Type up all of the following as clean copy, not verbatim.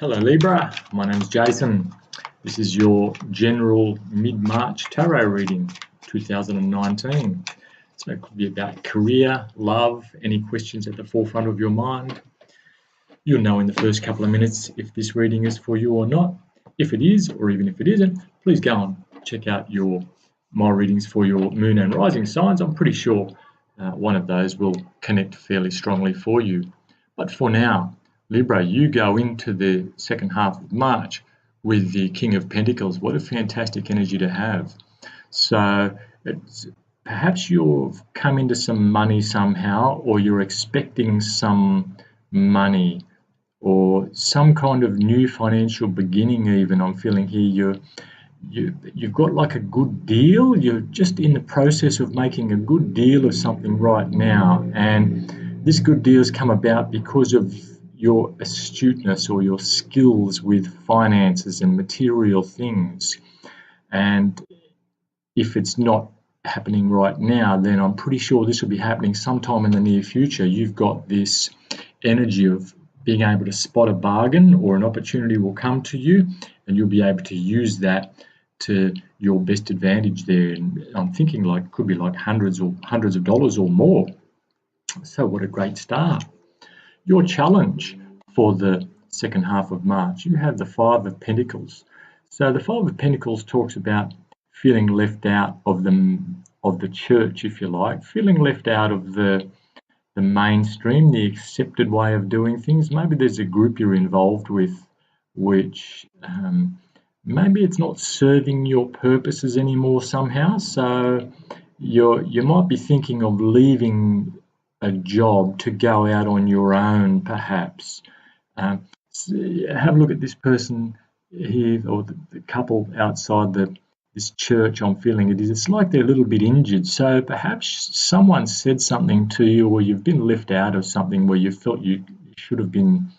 Hello Libra, my name is Jason. This is your general mid-March tarot reading 2019. So it could be about career, love, any questions at the forefront of your mind. You'll know in the first couple of minutes if this reading is for you or not. If it is, or even if it isn't, please go and check out my readings for your moon and rising signs. I'm pretty sure one of those will connect fairly strongly for you. But for now, Libra, you go into the second half of March with the King of Pentacles. What a fantastic energy to have. So perhaps you've come into some money somehow, or you're expecting some money, or some kind of new financial beginning even. I'm feeling here you've got like a good deal. You're just in the process of making a good deal of something right now, and this good deal has come about because of your astuteness or your skills with finances and material things. And if it's not happening right now, then I'm pretty sure this will be happening sometime in the near future. You've got this energy of being able to spot a bargain, or an opportunity will come to you and you'll be able to use that to your best advantage there. And I'm thinking like could be like hundreds of dollars or more. So what a great start. Your challenge for the second half of March, you have the Five of Pentacles. So the Five of Pentacles talks about feeling left out of the church, if you like, feeling left out of the mainstream, the accepted way of doing things. Maybe there's a group you're involved with which maybe it's not serving your purposes anymore somehow. So you might be thinking of leaving a job to go out on your own, perhaps. So have a look at this person here, or the couple outside this church. I'm feeling it's like they're a little bit injured. So perhaps someone said something to you, or you've been left out of something where you felt you should have been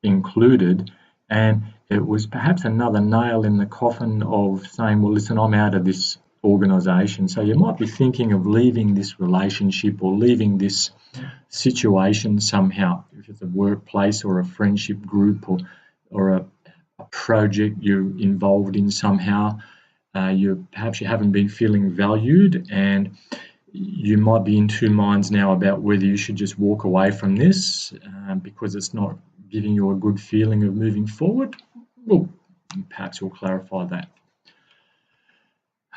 included, and it was perhaps another nail in the coffin of saying, well, listen, I'm out of this organization. So you might be thinking of leaving this relationship or leaving this situation somehow, if it's a workplace or a friendship group or a project you're involved in somehow. Perhaps you haven't been feeling valued, and you might be in two minds now about whether you should just walk away from this because it's not giving you a good feeling of moving forward. Well, perhaps we'll clarify that.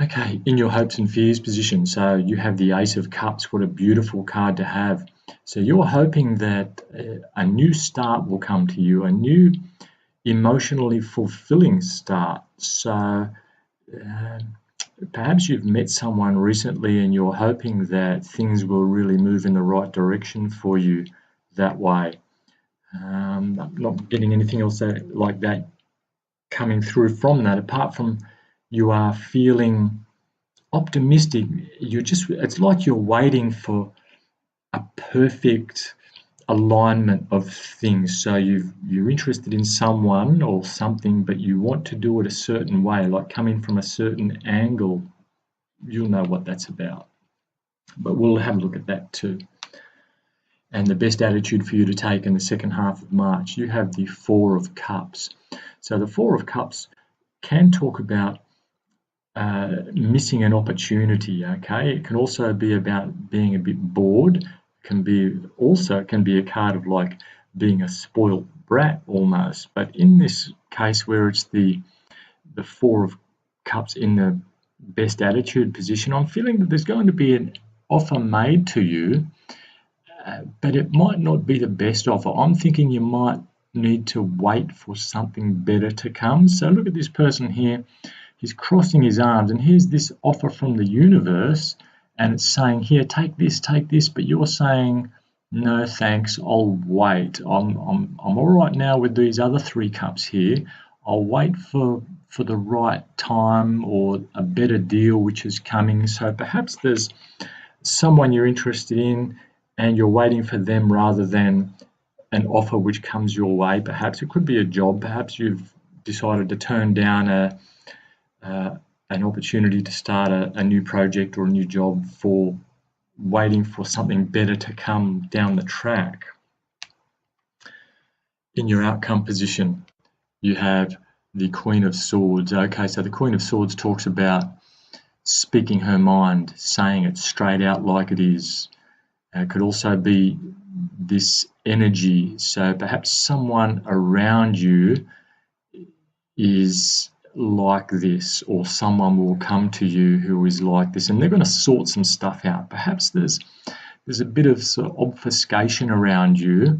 Okay, in your hopes and fears position, so you have the Ace of Cups. What a beautiful card to have. So you're hoping that a new start will come to you, a new emotionally fulfilling start. So perhaps you've met someone recently and you're hoping that things will really move in the right direction for you that way. I'm not getting anything else like that coming through from that, apart from you are feeling optimistic. It's like you're waiting for a perfect alignment of things. So you're interested in someone or something, but you want to do it a certain way, like coming from a certain angle. You'll know what that's about, but we'll have a look at that too. And the best attitude for you to take in the second half of March, you have the Four of Cups. So the Four of Cups can talk about missing an opportunity. Okay, it can also be about being a bit bored. It can be a card of like being a spoiled brat almost. But in this case, where it's the Four of Cups in the best attitude position, I'm feeling that there's going to be an offer made to you, but it might not be the best offer. I'm thinking you might need to wait for something better to come. So look at this person here. He's crossing his arms, and here's this offer from the universe, and it's saying, here, take this, but you're saying, no thanks, I'll wait. I'm all right now with these other three cups here. I'll wait for the right time or a better deal which is coming. So perhaps there's someone you're interested in and you're waiting for them rather than an offer which comes your way. Perhaps it could be a job. Perhaps you've decided to turn down an opportunity to start a new project or a new job for waiting for something better to come down the track. In your outcome position, you have the Queen of Swords. Okay, so the Queen of Swords talks about speaking her mind, saying it straight out like it is. It could also be this energy. So perhaps someone around you is like this, or someone will come to you who is like this, and they're going to sort some stuff out. Perhaps there's a bit of sort of obfuscation around you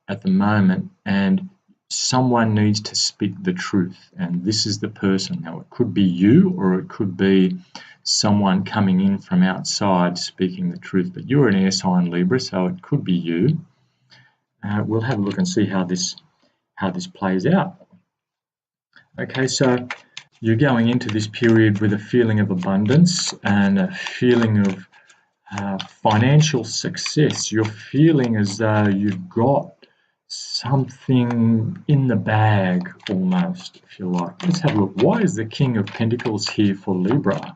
at the moment, and someone needs to speak the truth, and this is the person. Now, it could be you, or it could be someone coming in from outside speaking the truth, but you're an air sign, Libra, so it could be you. We'll have a look and see how this plays out. Okay, so you're going into this period with a feeling of abundance and a feeling of financial success. You're feeling as though you've got something in the bag, almost, if you like. Let's have a look. Why is the King of Pentacles here for Libra?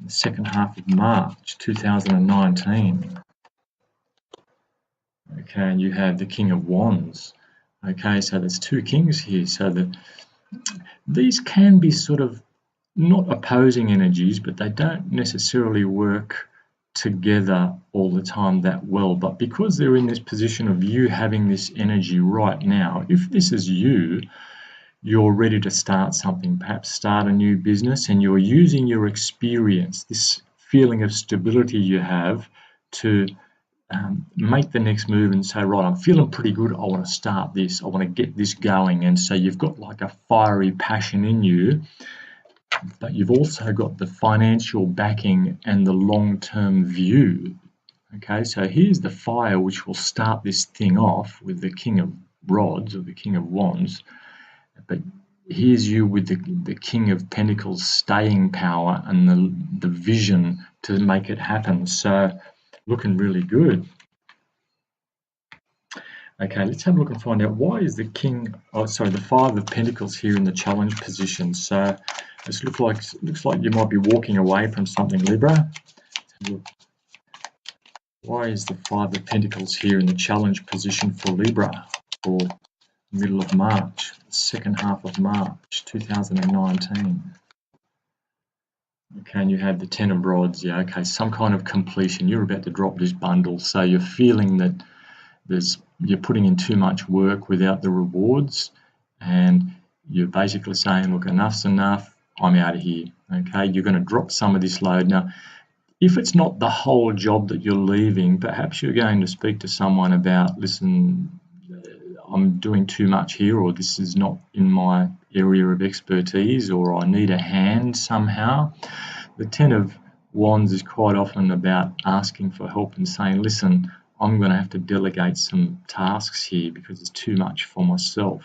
The second half of March 2019. Okay, and you have the King of Wands. Okay, so there's two kings here. So these can be sort of not opposing energies, but they don't necessarily work together all the time that well. But because they're in this position of you having this energy right now, if this is you, you're ready to start something, perhaps start a new business, and you're using your experience, this feeling of stability you have, to make the next move and say, right, I'm feeling pretty good, I want to start this, I want to get this going. And so you've got like a fiery passion in you, but you've also got the financial backing and the long-term view. Okay, so here's the fire which will start this thing off with the King of Rods or the King of Wands, but here's you with the King of Pentacles staying power and the vision to make it happen. So looking really good. Okay, let's have a look and find out why is the the Five of Pentacles here in the challenge position. So this looks like you might be walking away from something, Libra. Why is the Five of Pentacles here in the challenge position for Libra for middle of March, second half of March 2019? Okay, and you have the Ten of Rods. Yeah, okay, some kind of completion. You're about to drop this bundle, so you're feeling that you're putting in too much work without the rewards, and you're basically saying, look, enough's enough, I'm out of here. Okay, you're going to drop some of this load. Now, if it's not the whole job that you're leaving, perhaps you're going to speak to someone about, listen, I'm doing too much here, or this is not in my area of expertise, or I need a hand somehow. The Ten of Wands is quite often about asking for help and saying, listen, I'm going to have to delegate some tasks here because it's too much for myself.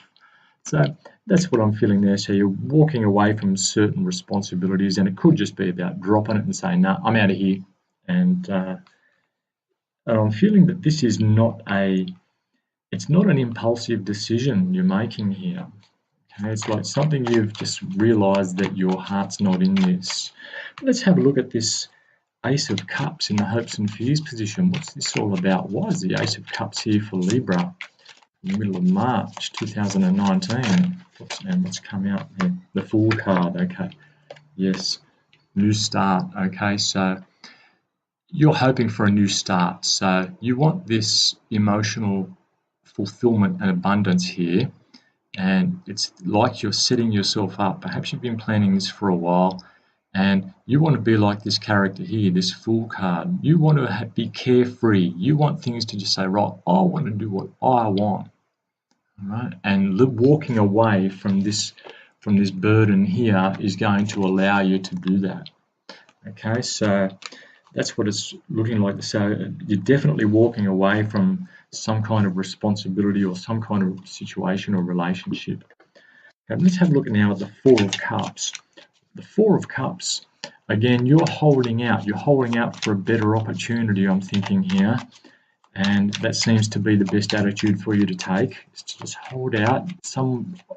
So that's what I'm feeling there. So you're walking away from certain responsibilities, and it could just be about dropping it and saying, no, I'm out of here. And I'm feeling that this is it's not an impulsive decision you're making here. Okay, it's like something you've just realized that your heart's not in this. Let's have a look at this Ace of Cups in the hopes and fears position. What's this all about? Why is the Ace of Cups here for Libra in the middle of March 2019? And what's come out here? The Fool card. Okay, yes, new start. Okay, so you're hoping for a new start. So you want this emotional fulfillment and abundance here, and it's like you're setting yourself up. Perhaps you've been planning this for a while, and you want to be like this character here, this Fool card. You want to be carefree. You want things to just say, right, I want to do what I want, right? And walking away from this burden here is going to allow you to do that. Okay, so that's what it's looking like. So you're definitely walking away from some kind of responsibility or some kind of situation or relationship. Okay, let's have a look now at the Four of Cups. The Four of Cups, again, you're holding out. You're holding out for a better opportunity, I'm thinking here. And that seems to be the best attitude for you to take, is to just hold out.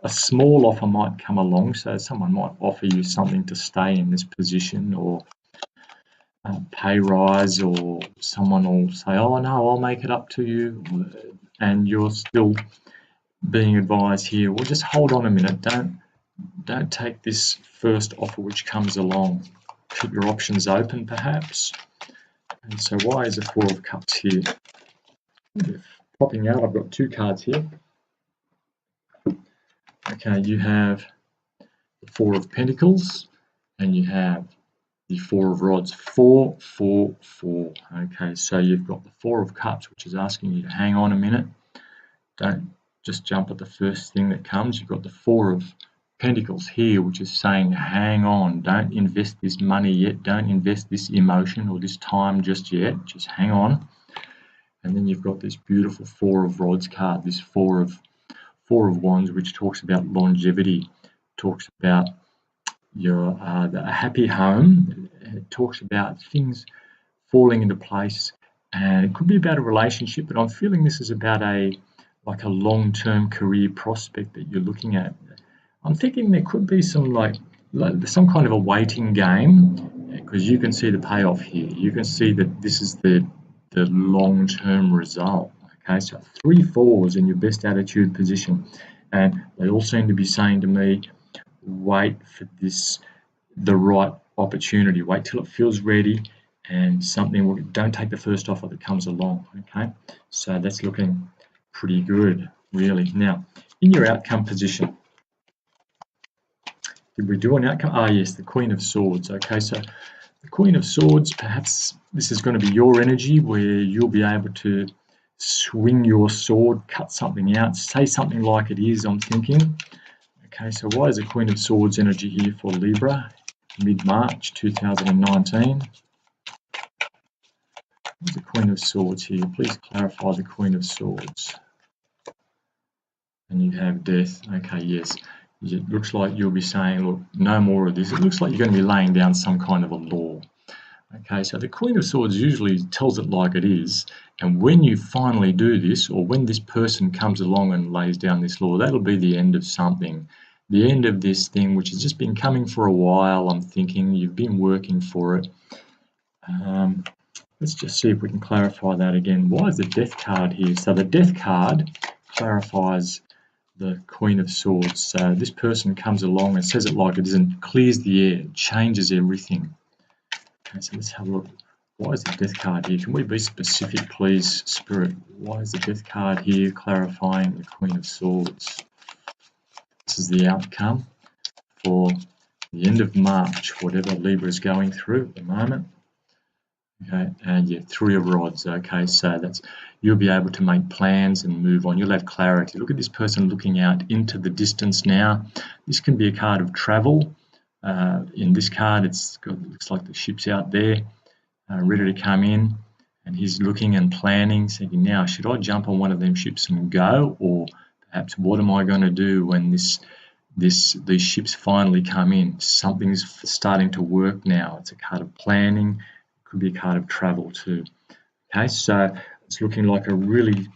A small offer might come along, so someone might offer you something to stay in this position, or pay rise, or someone will say, oh no, I'll make it up to you, and you're still being advised here, well, just hold on a minute. Don't take this first offer which comes along. Keep your options open, perhaps. And so why is the Four of Cups here? Popping out, I've got two cards here. Okay, you have the Four of Pentacles and you have the Four of Rods. 4, 4, 4. Okay, so you've got the Four of Cups, which is asking you to hang on a minute. Don't just jump at the first thing that comes. You've got the Four of Pentacles here, which is saying hang on, don't invest this money yet, don't invest this emotion or this time just yet, just hang on. And then you've got this beautiful Four of Rods card, this Four of Wands, which talks about longevity, talks about your a happy home. It talks about things falling into place, and it could be about a relationship, but I'm feeling this is about like a long-term career prospect that you're looking at. I'm thinking there could be some like some kind of a waiting game, because you can see the payoff here. You can see that this is the long-term result. Okay, so 3 4s in your best attitude position, and they all seem to be saying to me, wait for the right opportunity. Wait till it feels ready, and something will. Don't take the first offer that comes along. Okay, so that's looking pretty good, really. Now, in your outcome position, did we do an outcome? Ah, yes, the Queen of Swords. Okay, so the Queen of Swords, perhaps this is going to be your energy where you'll be able to swing your sword, cut something out, say something like it is, I'm thinking. Okay, so why is the Queen of Swords energy here for Libra, mid-March 2019? What's the Queen of Swords here? Please clarify the Queen of Swords. And you have Death. Okay, yes. It looks like you'll be saying, look, no more of this. It looks like you're going to be laying down some kind of a law. Okay, so the Queen of Swords usually tells it like it is, and when you finally do this, or when this person comes along and lays down this law, that'll be the end of something, the end of this thing which has just been coming for a while. I'm thinking you've been working for it. Let's just see if we can clarify that again. Why is the Death card here? So the Death card clarifies the Queen of Swords. So this person comes along and says it like it isn't, clears the air, changes everything. Okay, so let's have a look. Why is the Death card here? Can we be specific, please, Spirit? Why is the Death card here clarifying the Queen of Swords? This is the outcome for the end of March, whatever Libra is going through at the moment. Okay, and yeah, 3 of Rods. Okay, so that's, you'll be able to make plans and move on. You'll have clarity. Look at this person looking out into the distance now. This can be a card of travel. In this card, it looks like the ship's out there, ready to come in, and he's looking and planning, thinking, now, should I jump on one of them ships and go, or perhaps what am I going to do when these ships finally come in? Something's starting to work now. It's a card of planning. It could be a card of travel too. Okay, so it's looking like a really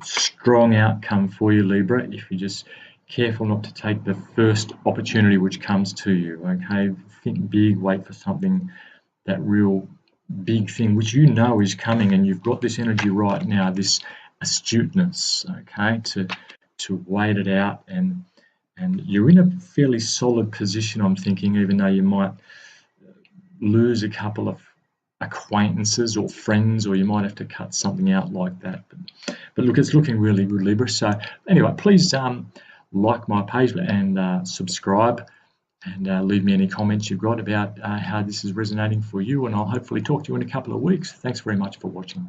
strong outcome for you, Libra, if you just careful not to take the first opportunity which comes to you. Okay, think big, wait for something, that real big thing which you know is coming, and you've got this energy right now, this astuteness, okay, to wait it out, and you're in a fairly solid position, I'm thinking, even though you might lose a couple of acquaintances or friends, or you might have to cut something out like that, but look, it's looking really good, Libra. So anyway, please like my page and subscribe, and leave me any comments you've got about how this is resonating for you, and I'll hopefully talk to you in a couple of weeks. Thanks very much for watching.